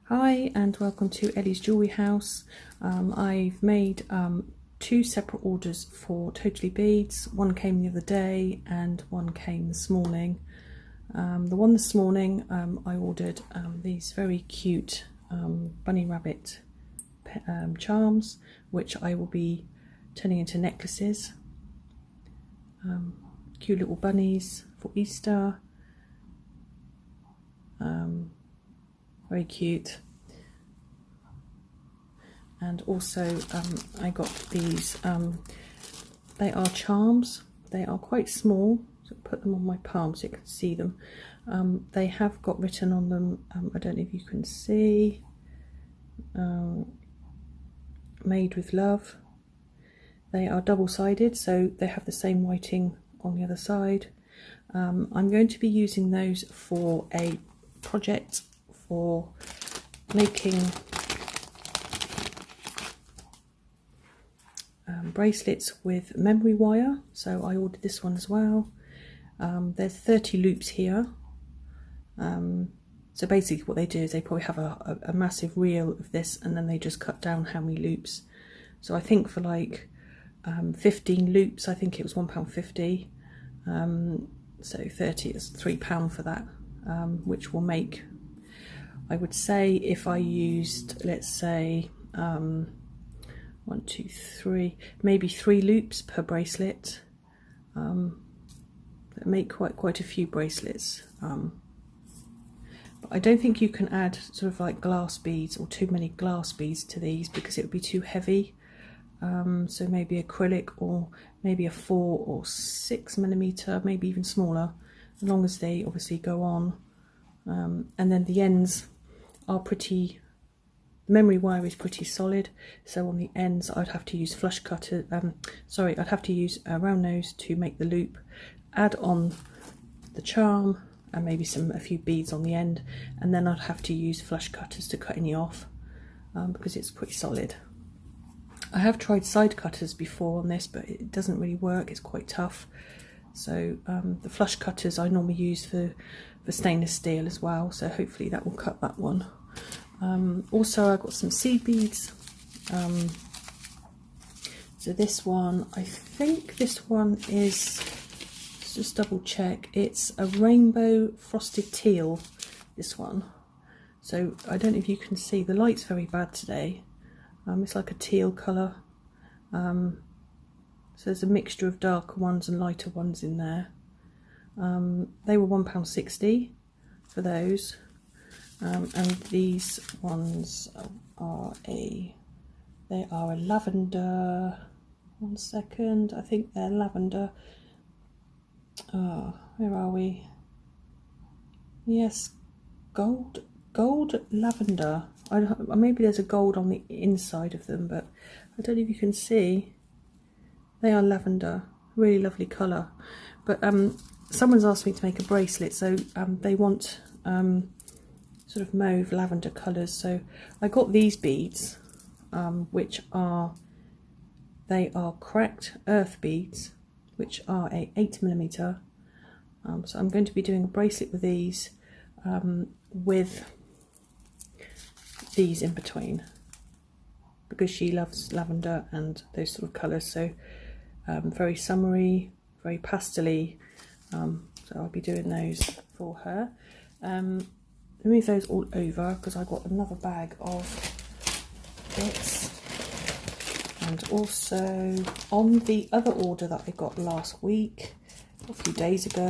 Hi and welcome to Ellie's Jewellery House. I've made two separate orders for Totally Beads. One came the other day and one came this morning. The one this morning I ordered these very cute bunny rabbit charms, which I will be turning into necklaces. Cute little bunnies for Easter. Very cute. And also I got these, they are charms. They are quite small, so put them on my palm so you can see them. They have got written on them, I don't know if you can see, made with love. They are double-sided, so they have the same writing on the other side. I'm going to be using those for a project for making bracelets with memory wire, so I ordered this one as well. There's 30 loops here. So basically what they do is they probably have a massive reel of this and then they just cut down how many loops. So I think for like 15 loops, I think it was £1.50. So 30 is £3 for that, which will make, I would say, if I used, let's say, 1, 2, 3, maybe 3 loops per bracelet, that make quite a few bracelets. But I don't think you can add sort of like glass beads or too many glass beads to these because it would be too heavy. So maybe acrylic or maybe a 4 or 6 millimeter, maybe even smaller, as long as they obviously go on. And then the ends are pretty, memory wire is pretty solid, so on the ends I'd have to use flush cutter, I'd have to use a round nose to make the loop, add on the charm and maybe a few beads on the end, and then I'd have to use flush cutters to cut any off because it's pretty solid. I have tried side cutters before on this, but it doesn't really work, it's quite tough. So the flush cutters I normally use for stainless steel as well, so hopefully that will cut that one. Also I've got some seed beads. So this one, I think this one is, let's just double check, it's a rainbow frosted teal, this one. So I don't know if you can see, the light's very bad today. It's like a teal colour. So there's a mixture of darker ones and lighter ones in there. They were £1.60 for those. And these ones are a lavender, one second, I think they're lavender. Where are we? Yes, gold lavender. Maybe there's a gold on the inside of them, but I don't know if you can see. They are lavender, really lovely colour. But someone's asked me to make a bracelet, so they want sort of mauve lavender colours. So I got these beads, which are, they are cracked earth beads, which are a 8 millimeter. So I'm going to be doing a bracelet with these, with these in between, because she loves lavender and those sort of colours. So very summery, very pastel-y. So I'll be doing those for her. Move those all over because I got another bag of bits. And also on the other order that I got last week, a few days ago,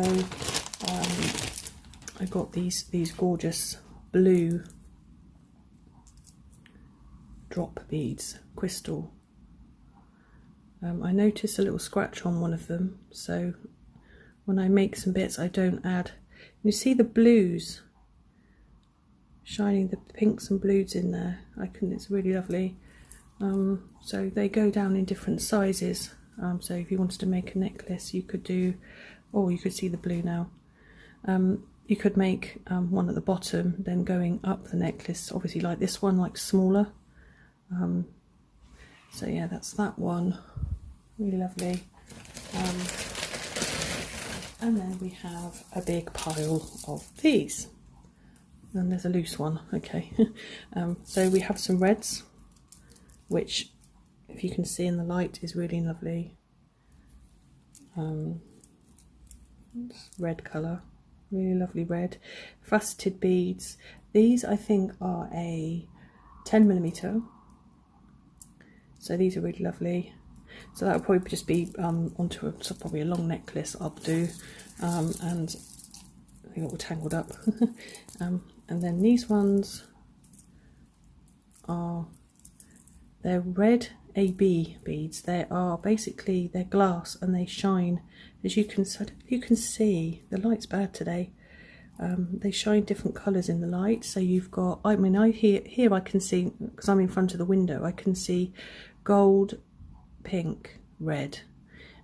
I got these gorgeous blue drop beads, crystal. I noticed a little scratch on one of them, so when I make some bits I don't add. You see the blues shining, the pinks and blues in there. It's really lovely. So they go down in different sizes. So if you wanted to make a necklace, you could do, oh, you could see the blue now. You could make one at the bottom, then going up the necklace, obviously like this one, like smaller. So yeah, that's that one, really lovely. And then we have a big pile of these. And there's a loose one, okay. So we have some reds, which, if you can see in the light, is really lovely. Red colour, really lovely red. Faceted beads. These I think are a 10mm, so these are really lovely. So that would probably just be onto probably a long necklace I'll do, and I think it all tangled up. And then these ones are, they're red AB beads. They are basically, they're glass and they shine, as you can see, the light's bad today. They shine different colours in the light. So you've got, I mean, here I can see, because I'm in front of the window, I can see gold, pink, red,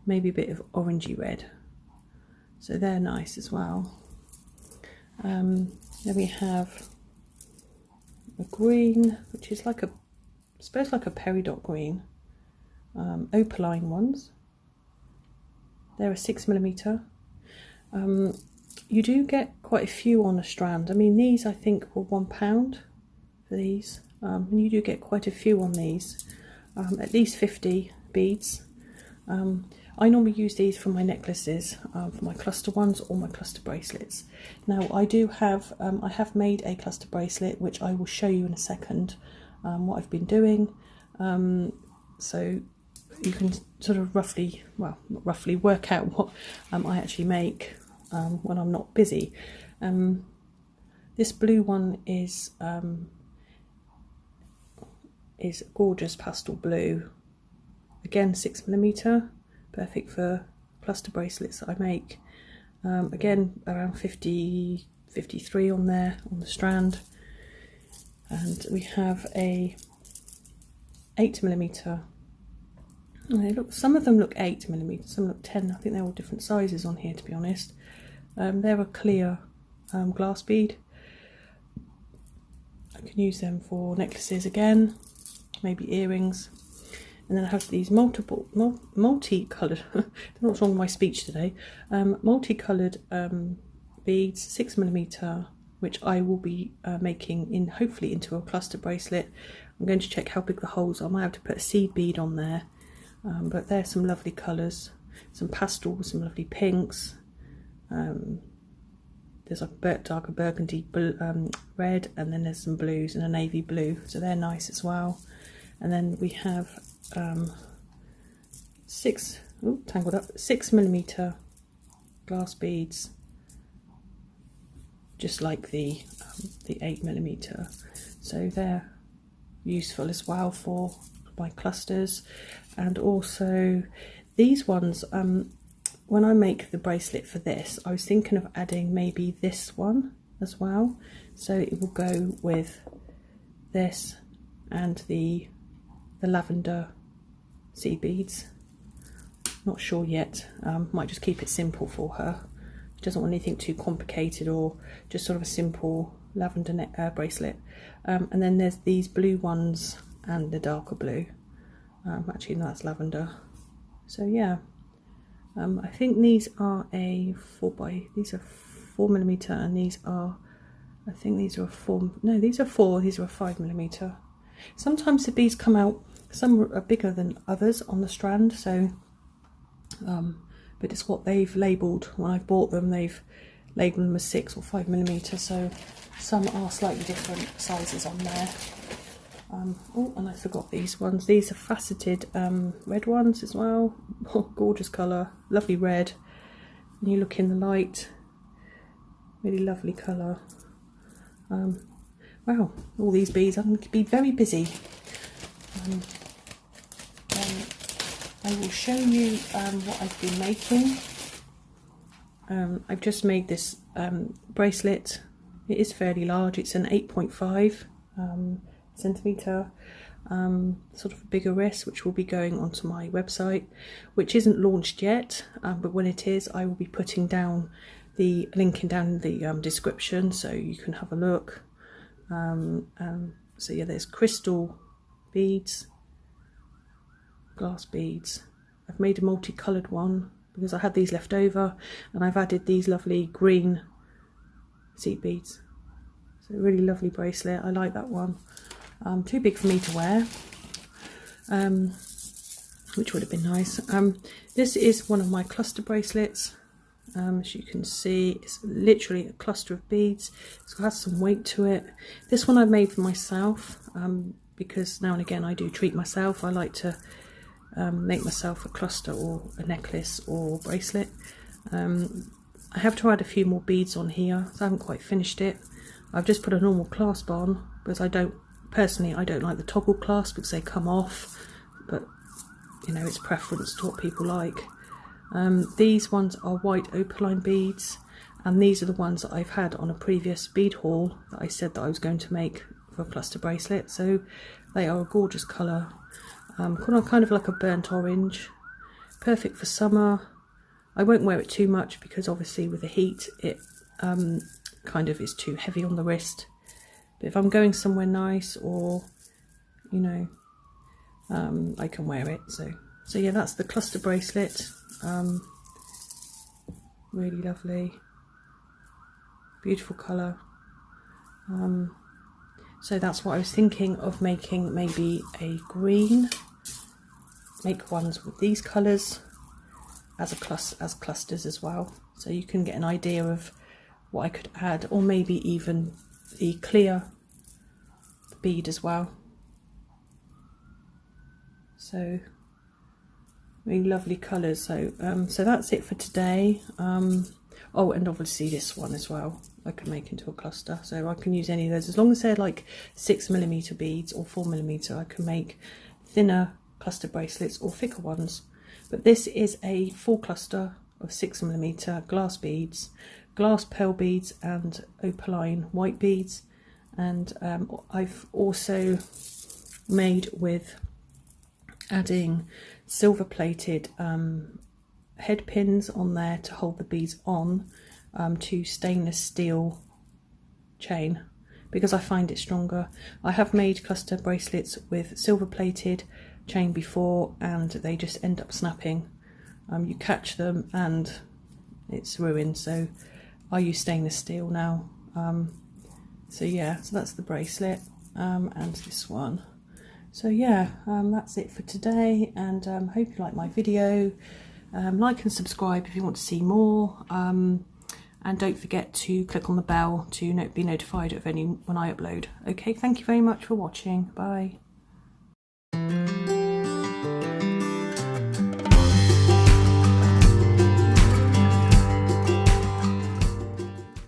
maybe a bit of orangey red. So they're nice as well. Then we have a green, which is like a, I suppose like a peridot green. Opaline ones. They're a 6mm. You do get quite a few on a strand. I mean, these I think were £1 for these, and you do get quite a few on these, at least 50 beads. I normally use these for my necklaces, for my cluster ones or my cluster bracelets. Now I do have, I have made a cluster bracelet, which I will show you in a second, what I've been doing. So you can sort of roughly, well, not roughly, work out what I actually make when I'm not busy. This blue one is gorgeous pastel blue, again 6mm, perfect for cluster bracelets that I make. Again around 50, 53 on there on the strand. And we have a 8mm. They look, some of them look 8mm, some look 10. I think they're all different sizes on here, to be honest. They're a clear glass bead. I can use them for necklaces again, maybe earrings. And then I have these multicoloured, I don't know what's wrong with my speech today, multicoloured beads, 6mm, which I will be making hopefully into a cluster bracelet. I'm going to check how big the holes are. I might have to put a seed bead on there, but there's some lovely colours, some pastels, some lovely pinks. There's like a darker burgundy red, and then there's some blues and a navy blue, so they're nice as well. And then we have 6mm glass beads, just like the 8mm. So they're useful as well for my clusters. And also these ones, when I make the bracelet for this, I was thinking of adding maybe this one as well, so it will go with this and the lavender seed beads. Not sure yet. Might just keep it simple for her. She doesn't want anything too complicated, or just sort of a simple lavender bracelet. And then there's these blue ones and the darker blue. Actually no, that's lavender. So yeah, I think these are a 4mm, and these are, I think these are a 4, no, these are 4, these are a 5mm. Sometimes the beads come out, some are bigger than others on the strand, so but it's what they've labelled. When I've bought them, they've labelled them as 6 or 5mm, so some are slightly different sizes on there. Oh, and I forgot these ones. These are faceted red ones as well. Oh, gorgeous colour, lovely red. When you look in the light, really lovely colour. Wow, all these beads. I'm going to be very busy. I will show you what I've been making. I've just made this bracelet. It is fairly large. It's an 8.5 centimetre, sort of a bigger wrist, which will be going onto my website, which isn't launched yet, but when it is, I will be putting down the linking down in the description, so you can have a look. So yeah, there's crystal beads, glass beads. I've made a multicoloured one because I had these left over, and I've added these lovely green seed beads. So really lovely bracelet. I like that one. Too big for me to wear, which would have been nice. This is one of my cluster bracelets. As you can see, it's literally a cluster of beads. It's got some weight to it. This one I made for myself, because now and again I do treat myself. I like to make myself a cluster or a necklace or bracelet. I have to add a few more beads on here, so I haven't quite finished it. I've just put a normal clasp on because I don't like the toggle clasp because they come off, but you know, it's preference to what people like. These ones are white opaline beads, and these are the ones that I've had on a previous bead haul that I said that I was going to make for a cluster bracelet. So they are a gorgeous colour, kind of like a burnt orange, perfect for summer. I won't wear it too much because obviously with the heat it kind of is too heavy on the wrist, but if I'm going somewhere nice, or you know, I can wear it. So yeah, that's the cluster bracelet. Really lovely, beautiful colour. So that's what I was thinking of making, maybe a green, make ones with these colours as clusters as well, so you can get an idea of what I could add, or maybe even the clear bead as well. So really lovely colours. So so that's it for today. Oh, and obviously this one as well I can make into a cluster, so I can use any of those as long as they're like 6mm beads or 4mm. I can make thinner cluster bracelets or thicker ones, but this is a full cluster of 6mm glass beads, glass pearl beads and opaline white beads, and I've also made with adding silver plated head pins on there to hold the beads on, to stainless steel chain because I find it stronger. I have made cluster bracelets with silver plated chain before and they just end up snapping. You catch them and it's ruined, so I use stainless steel now. So yeah, so that's the bracelet, and this one. So yeah, that's it for today, and hope you like my video. Like and subscribe if you want to see more, and don't forget to click on the bell to be notified of when I upload. Okay, thank you very much for watching. Bye.